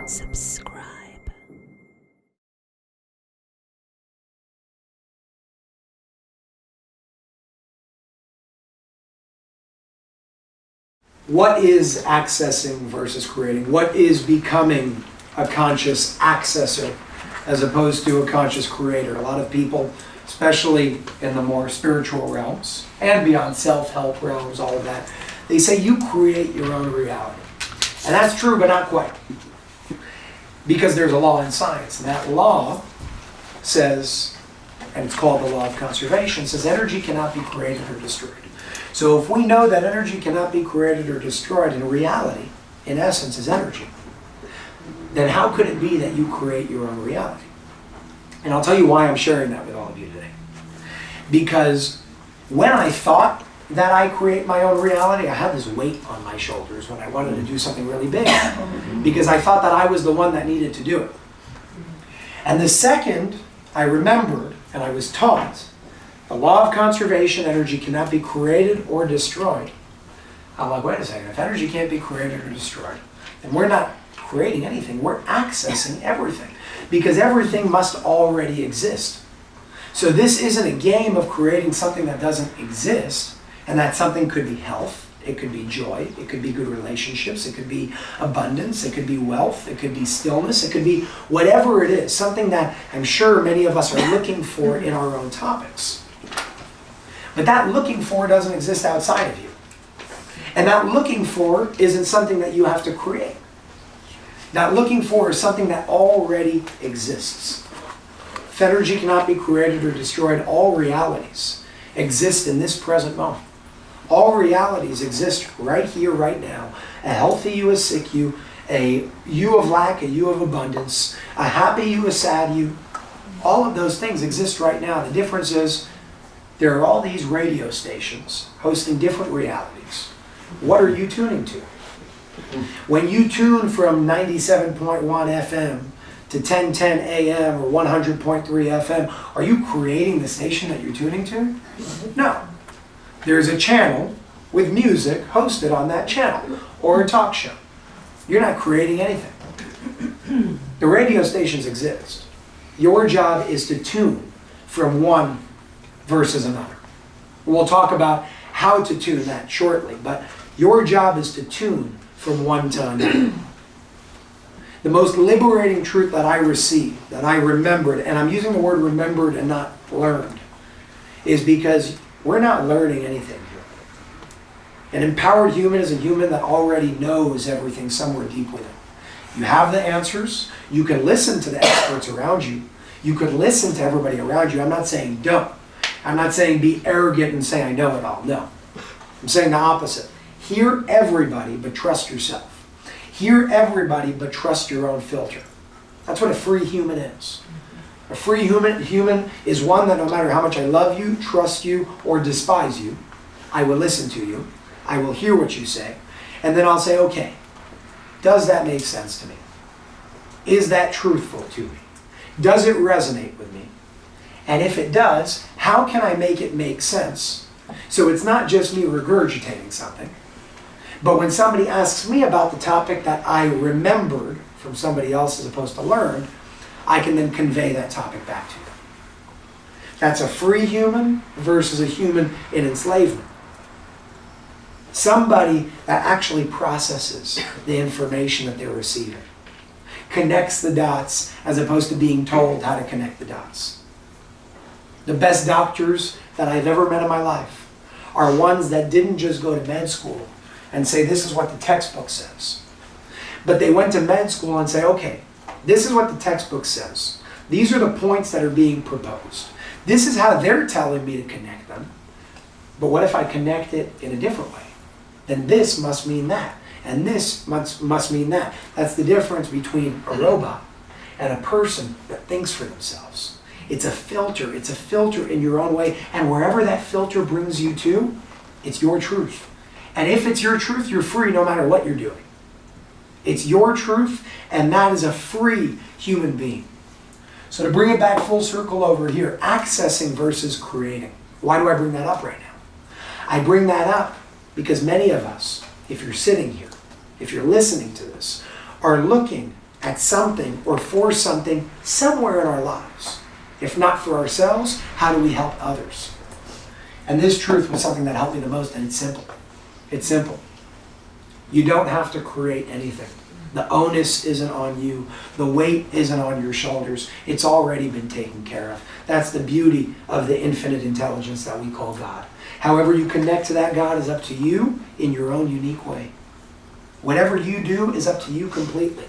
Subscribe. What is accessing versus creating? What is becoming a conscious accessor as opposed to a conscious creator? A lot of people, especially in the more spiritual realms and beyond, self-help realms, all of that, they say you create your own reality. And that's true, but not quite. Because there's a law in science, and that law says, and it's called the law of conservation, says energy cannot be created or destroyed. So if we know that energy cannot be created or destroyed, and reality, in essence, is energy, then how could it be that you create your own reality? And I'll tell you why I'm sharing that with all of you today. Because when I thought that I create my own reality, I had this weight on my shoulders when I wanted to do something really big. Because I thought that I was the one that needed to do it. And the second I remembered, and I was taught, the law of conservation, energy cannot be created or destroyed. I'm like, wait a second, if energy can't be created or destroyed, then we're not creating anything, we're accessing everything. Because everything must already exist. So this isn't a game of creating something that doesn't exist, and that something could be health, it could be joy, it could be good relationships, it could be abundance, it could be wealth, it could be stillness, it could be whatever it is, something that I'm sure many of us are looking for in our own topics. But that looking for doesn't exist outside of you. And that looking for isn't something that you have to create. That looking for is something that already exists. If energy cannot be created or destroyed, all realities exist in this present moment. All realities exist right here, right now. A healthy you, a sick you, a you of lack, a you of abundance, a happy you, a sad you. All of those things exist right now. The difference is there are all these radio stations hosting different realities. What are you tuning to? When you tune from 97.1 FM to 1010 AM or 100.3 FM, are you creating the station that you're tuning to? No. There's a channel with music hosted on that channel, or a talk show. You're not creating anything. The radio stations exist. Your job is to tune from one versus another. We'll talk about how to tune that shortly, but your job is to tune from one to another. The most liberating truth that I received, that I remembered, and I'm using the word remembered and not learned, is because we're not learning anything here. An empowered human is a human that already knows everything somewhere deep within. You have the answers. You can listen to the experts around you. You could listen to everybody around you. I'm not saying don't. I'm not saying be arrogant and say I know it all. No. I'm saying the opposite. Hear everybody, but trust yourself. Hear everybody, but trust your own filter. That's what a free human is. A free human is one that no matter how much I love you, trust you, or despise you, I will listen to you. I will hear what you say. And then I'll say, okay, does that make sense to me? Is that truthful to me? Does it resonate with me? And if it does, how can I make it make sense? So it's not just me regurgitating something, but when somebody asks me about the topic that I remembered from somebody else as opposed to learned, I can then convey that topic back to them. That's a free human versus a human in enslavement. Somebody that actually processes the information that they're receiving, connects the dots as opposed to being told how to connect the dots. The best doctors that I've ever met in my life are ones that didn't just go to med school and say this is what the textbook says. But they went to med school and say, okay, this is what the textbook says. These are the points that are being proposed. This is how they're telling me to connect them. But what if I connect it in a different way? Then this must mean that. And this must mean that. That's the difference between a robot and a person that thinks for themselves. It's a filter. It's a filter in your own way. And wherever that filter brings you to, it's your truth. And if it's your truth, you're free no matter what you're doing. It's your truth, and that is a free human being. So to bring it back full circle over here, accessing versus creating. Why do I bring that up right now? I bring that up because many of us if you're sitting here, if you're listening to this, are looking at something or for something somewhere in our lives. If not for ourselves, how do we help others? And this truth was something that helped me the most, and it's simple. It's simple. You don't have to create anything. The onus isn't on you. The weight isn't on your shoulders. It's already been taken care of. That's the beauty of the infinite intelligence that we call God. However you connect to that God is up to you in your own unique way. Whatever you do is up to you completely.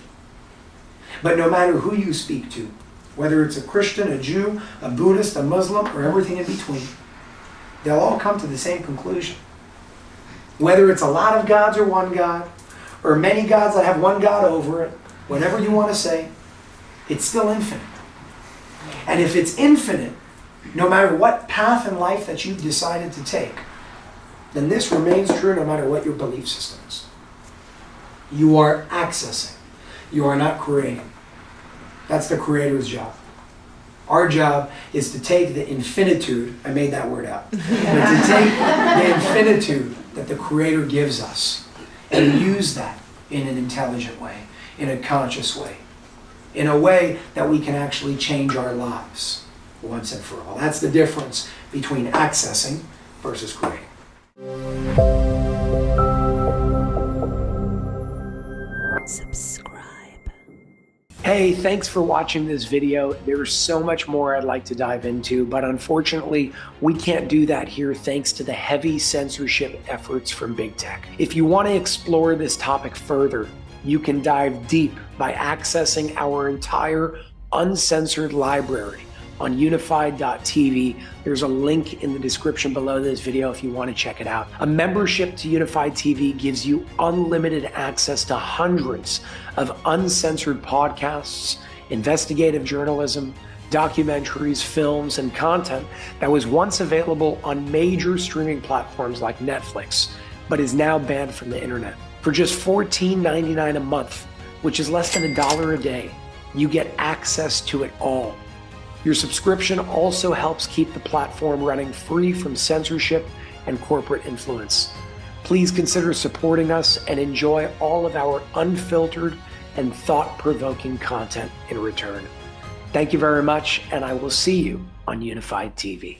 But no matter who you speak to, whether it's a Christian, a Jew, a Buddhist, a Muslim, or everything in between, they'll all come to the same conclusion. Whether it's a lot of gods or one God, or many gods that have one God over it, whatever you want to say, it's still infinite. And if it's infinite, no matter what path in life that you've decided to take, then this remains true no matter what your belief system is. You are accessing. You are not creating. That's the Creator's job. Our job is to take the infinitude, I made that word up, but to take the infinitude that the Creator gives us and use that in an intelligent way, in a conscious way, in a way that we can actually change our lives once and for all. That's the difference between accessing versus creating. Subscribe. Hey, thanks for watching this video. There's so much more I'd like to dive into, but unfortunately, we can't do that here thanks to the heavy censorship efforts from big tech. If you want to explore this topic further, you can dive deep by accessing our entire uncensored library on unified.tv. There's a link in the description below this video if you want to check it out. A membership to Unified TV gives you unlimited access to hundreds of uncensored podcasts, investigative journalism, documentaries, films, and content that was once available on major streaming platforms like Netflix, but is now banned from the internet. For just $14.99 a month, which is less than $1 a day, you get access to it all. Your subscription also helps keep the platform running free from censorship and corporate influence. Please consider supporting us and enjoy all of our unfiltered and thought-provoking content in return. Thank you very much, and I will see you on Unified TV.